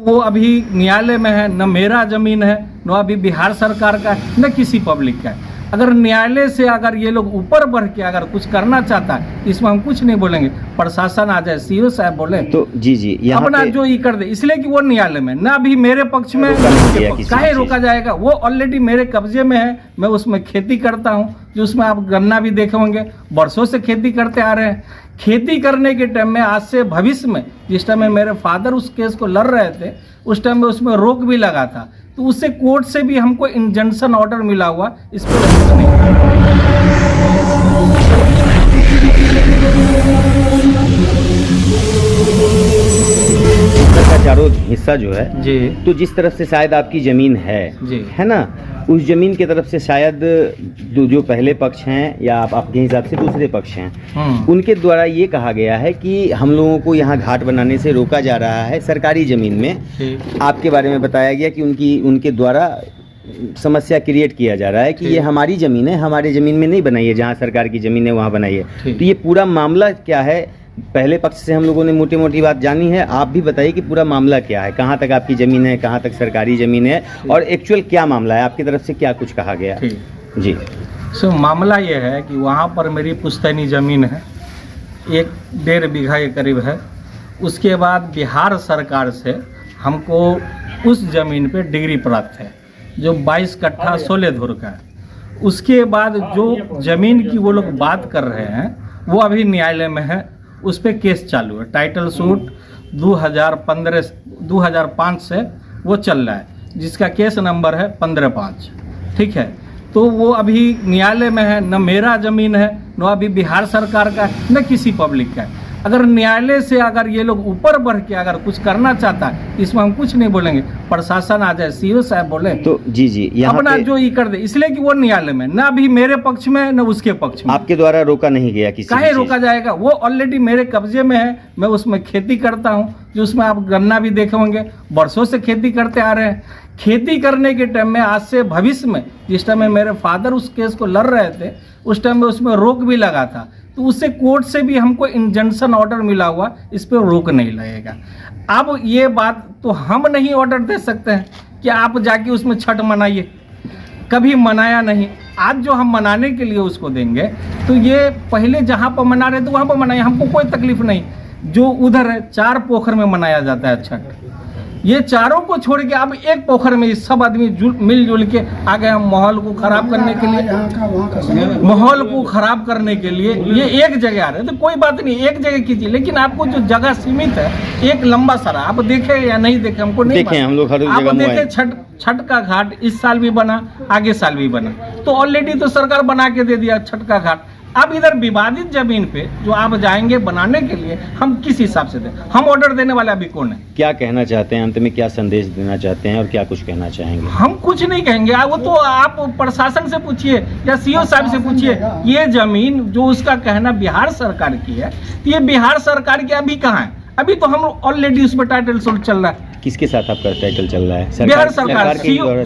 वो अभी न्यायालय में है, न मेरा जमीन है, न अभी बिहार सरकार का, न किसी पब्लिक का है। अगर न्यायालय से अगर ये लोग ऊपर बढ़ के अगर कुछ करना चाहता है, इसमें हम कुछ नहीं बोलेंगे। प्रशासन आ जाए, सीओ साहब बोले तो जी अपना जो ये कर दे, इसलिए कि वो न्यायालय में ना अभी मेरे पक्ष में काहे रोका जाएगा। वो ऑलरेडी मेरे कब्जे में है, मैं उसमें खेती करता हूँ, जो उसमें आप गन्ना भी देखे होंगे, वर्षों से खेती करते आ रहे हैं। खेती करने के टाइम में आज से भविष्य में, जिस टाइम में मेरे फादर उस केस को लड़ रहे थे, उस टाइम में उसमें रोक भी लगा था, तो उससे कोर्ट से भी हमको इंजंक्शन ऑर्डर मिला हुआ, इस पर का चारों हिस्सा जो है जी, तो जिस तरफ से शायद आपकी जमीन है जी, है ना, उस जमीन की तरफ से शायद जो पहले पक्ष हैं या आपके हिसाब से दूसरे पक्ष हैं, उनके द्वारा ये कहा गया है कि हम लोगों को यहाँ घाट बनाने से रोका जा रहा है सरकारी जमीन में। आपके बारे में बताया गया कि उनके द्वारा समस्या क्रिएट किया जा रहा है कि ये हमारी ज़मीन है, हमारे ज़मीन में नहीं बनाइए, जहाँ सरकार की ज़मीन है वहाँ बनाइए। तो ये पूरा मामला क्या है? पहले पक्ष से हम लोगों ने मोटी मोटी बात जानी है, आप भी बताइए कि पूरा मामला क्या है, कहाँ तक आपकी ज़मीन है, कहाँ तक सरकारी ज़मीन है, और एक्चुअल क्या मामला है, आपकी तरफ से क्या कुछ कहा गया जी। सो मामला ये है कि वहाँ पर मेरी पुश्तैनी ज़मीन है, 1-1.5 बीघा के करीब है। उसके बाद बिहार सरकार से हमको उस ज़मीन पे डिग्री प्राप्त है, जो 22 कट्ठा 16 धुर का है। उसके बाद जो ज़मीन की वो लोग बात कर रहे हैं, वो अभी न्यायालय में है, उस पर केस चालू है। टाइटल सूट 2005 से वो चल रहा है, जिसका केस नंबर है 15/5। ठीक है, तो वो अभी न्यायालय में है, न मेरा ज़मीन है, न अभी बिहार सरकार का, न किसी पब्लिक का है। अगर न्यायालय से अगर ये लोग ऊपर बढ़ के अगर कुछ करना चाहता है, इसमें हम कुछ नहीं बोलेंगे। प्रशासन आ जाए, सीओ साहब बोले तो जी अपना जो ये कर दे, इसलिए कि वो न्यायालय में, ना अभी मेरे पक्ष में, न उसके पक्ष में। आपके द्वारा रोका नहीं गया किसी काहे रोका जाएगा? वो ऑलरेडी मेरे कब्जे में है, मैं उसमें खेती करता हूँ, जो उसमें आप गन्ना भी देखे होंगे, वर्षों से खेती करते आ रहे हैं। खेती करने के टाइम में आज से भविष्य में, जिस टाइम में मेरे फादर उस केस को लड़ रहे थे, उस टाइम में उसमें रोक भी लगा था, तो उससे कोर्ट से भी हमको इंजंक्शन ऑर्डर मिला हुआ, इस पर रोक नहीं लगेगा। अब ये बात तो हम नहीं ऑर्डर दे सकते हैं कि आप जाके उसमें छठ मनाइए, कभी मनाया नहीं। आज जो हम मनाने के लिए उसको देंगे, तो ये पहले जहाँ पर मना रहे थे वहाँ पर मनाइए, हमको कोई तकलीफ नहीं। जो उधर है 4 पोखर में मनाया जाता है छठ, ये चारों को छोड़ के अब एक पोखर में सब आदमी मिलजुल के आ गए हम माहौल को खराब करने के लिए, माहौल को खराब करने के लिए ये एक जगह आ रहे हैं। तो कोई बात नहीं, एक जगह कीजिए, लेकिन आपको जो जगह सीमित है, एक लंबा सारा, आप देखे या नहीं देखे हमको नहीं देखे, हम लोग हर आप जगह देखे छठ का घाट इस साल भी बना, आगे साल भी बना, तो ऑलरेडी तो सरकार बना के दे दिया छठ का घाट। अब इधर विवादित जमीन पे जो आप जाएंगे बनाने के लिए, हम किस हिसाब से दें? हम ऑर्डर देने वाले अभी कौन है? क्या कहना चाहते हैं अंत में, क्या संदेश देना चाहते हैं और क्या कुछ कहना चाहेंगे? हम कुछ नहीं कहेंगे, वो तो आप प्रशासन से पूछिए या सीओ साहब से पूछिए। ये जमीन जो उसका कहना बिहार सरकार की है, ये बिहार सरकार की अभी कहाँ है? अभी तो हम ऑलरेडी उस पर टाइटल सूट चल रहा है। किसके साथ आपका टाइटल चल रहा है? बिहार सरकार,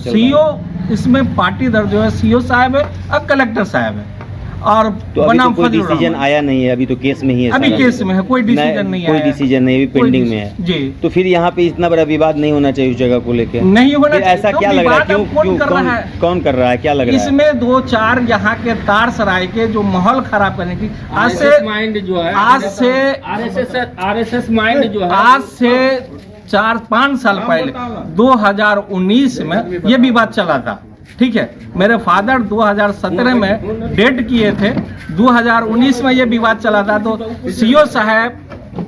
सीओ इसमें पार्टी दर्ज जो है, सीओ साहब है और कलेक्टर साहब है। और तो अभी तो कोई डिसीजन आया नहीं है, अभी तो केस में ही है, अभी केस में है, कोई डिसीजन नहीं है, कोई डिसीजन नहीं, अभी पेंडिंग में है जी। तो फिर यहाँ पे इतना बड़ा विवाद नहीं होना चाहिए उस जगह को लेकर, नहीं होना चाहिए। ऐसा क्या लग रहा है, क्यों कौन कर रहा है, क्या लग रहा है? इसमें 2-4 यहाँ के तार सराय के जो माहौल खराब करने की, आज से माइंड जो है, आज से आरएसएस माइंड जो है, आज से 4-5 साल पहले 2019 में ये विवाद चला था। ठीक है, मेरे फादर 2017 में डेट किए थे, 2019 में ये विवाद चला था। तो सीओ साहब,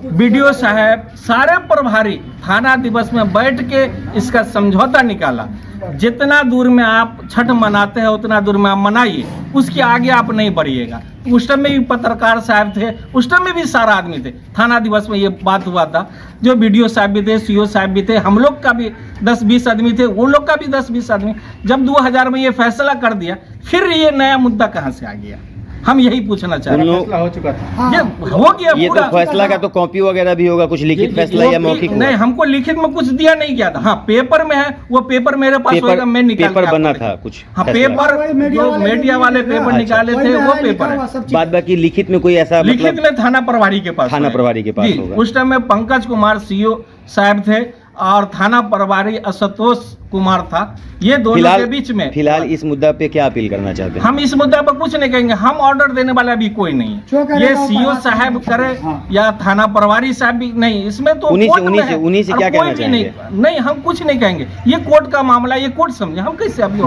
बीडीओ साहब, सारे प्रभारी थाना दिवस में बैठ के इसका समझौता निकाला। जितना दूर में आप छठ मनाते हैं उतना दूर में आप मनाइए, उसके आगे आप नहीं बढ़िएगा। उस टाइम में भी पत्रकार साहब थे, उस टाइम में भी सारा आदमी थे। थाना दिवस में ये बात हुआ था, जो बीडीओ साहब भी थे, सीओ साहब भी थे, हम लोग का भी 10-20 आदमी थे, वो लोग का भी 10-20 आदमी। जब 2000 में ये फैसला कर दिया, फिर ये नया मुद्दा कहाँ से आ गया? हम यही पूछना चाहते हैं। फैसला हो चुका था, ये हो गया ये तो फैसला का तो कॉपी वगैरह भी होगा, कुछ लिखित फैसला या मौखिक? नहीं, हमको लिखित में कुछ दिया नहीं गया था। हाँ, पेपर में है, वो पेपर मेरे पास होगा, मैं निकाल पेपर बना था कुछ। हाँ, पेपर जो मीडिया वाले पेपर निकाले थे वो पेपर है। बाद बाकी लिखित में कोई ऐसा, लिखित में थाना प्रभारी के पास, थाना प्रभारी के पास होगा। उस टाइम में पंकज कुमार सीओ साहब थे और थाना प्रभारी आशुतोष कुमार था, ये दोनों के बीच में। फिलहाल इस मुद्दा पे क्या अपील करना चाहते हैं? हम इस मुद्दा पर कुछ नहीं कहेंगे, हम ऑर्डर देने वाला भी कोई नहीं है। ये सीओ साहब करे या थाना प्रभारी साहब भी नहीं, इसमें तो उन्हीं से क्या कहना चाहेंगे? नहीं, हम कुछ नहीं कहेंगे, ये कोर्ट का मामला, ये कोर्ट समझे, हम कैसे अभी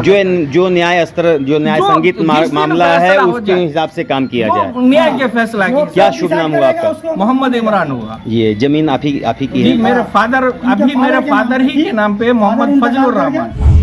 जो न्याय संगीत मामला है उसके हिसाब से काम किया जाए, न्याय के फैसला की। क्या शुभ नाम हुआ आपका? मोहम्मद इमरान हुआ। ये जमीन आप ही की है? मेरे फादर, अभी मेरे फादर ही के नाम पे मोहम्मद फजलुर रहमान।